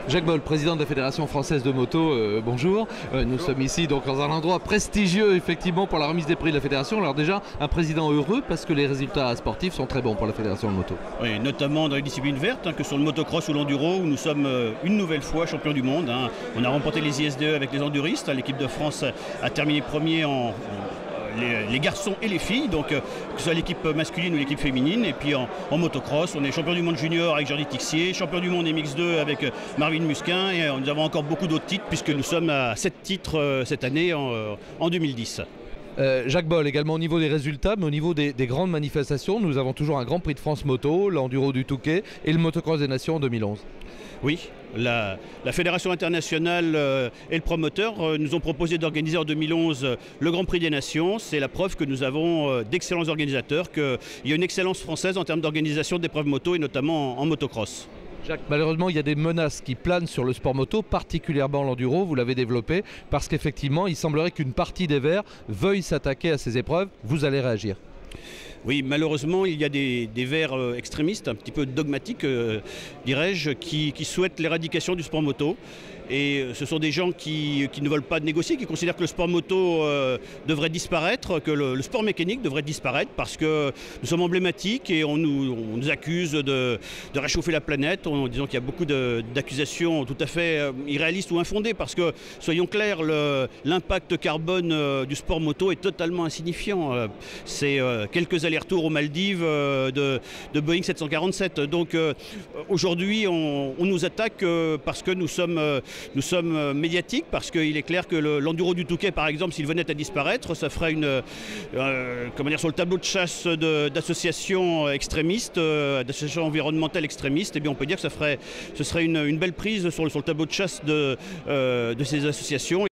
Jacques Boll, président de la Fédération française de moto, bonjour. Nous sommes ici donc dans un endroit prestigieux effectivement pour la remise des prix de la Fédération. Alors déjà, un président heureux parce que les résultats sportifs sont très bons pour la Fédération de moto. Oui, notamment dans les disciplines vertes, que sont le motocross ou l'enduro, où nous sommes une nouvelle fois champions du monde. On a remporté les ISDE avec les enduristes. L'équipe de France a terminé premier en les garçons et les filles, donc que ce soit l'équipe masculine ou l'équipe féminine. Et puis en motocross, on est champion du monde junior avec Jordi Tixier, champion du monde MX2 avec Marvin Musquin, et nous avons encore beaucoup d'autres titres puisque nous sommes à 7 titres cette année en 2010. Jacques Boll, également au niveau des résultats, mais au niveau des grandes manifestations, nous avons toujours un Grand Prix de France moto, l'Enduro du Touquet et le Motocross des Nations en 2011. Oui, la Fédération internationale et le promoteur nous ont proposé d'organiser en 2011 le Grand Prix des Nations. C'est la preuve que nous avons d'excellents organisateurs, qu'il y a une excellence française en termes d'organisation d'épreuves moto et notamment en motocross. Jacques, malheureusement, il y a des menaces qui planent sur le sport moto, particuliers l'enduro, vous l'avez développé, parce qu'effectivement, il semblerait qu'une partie des Verts veuille s'attaquer à ces épreuves. Vous allez réagir? Oui, malheureusement, il y a des Verts extrémistes, un petit peu dogmatiques, dirais-je, qui souhaitent l'éradication du sport moto. Et ce sont des gens qui ne veulent pas négocier, qui considèrent que le sport moto devrait disparaître, que le sport mécanique devrait disparaître parce que nous sommes emblématiques et on nous accuse de réchauffer la planète en disant qu'il y a beaucoup d'accusations tout à fait irréalistes ou infondées parce que, soyons clairs, l'impact carbone du sport moto est totalement insignifiant. C'est quelques allers-retours aux Maldives de Boeing 747. Donc aujourd'hui, on nous attaque parce que nous sommes médiatiques, parce qu'il est clair que l'enduro du Touquet, par exemple, s'il venait à disparaître, ça ferait sur le tableau de chasse d'associations extrémistes, d'associations environnementales extrémistes, et bien on peut dire que ce serait une belle prise sur le tableau de chasse de ces associations.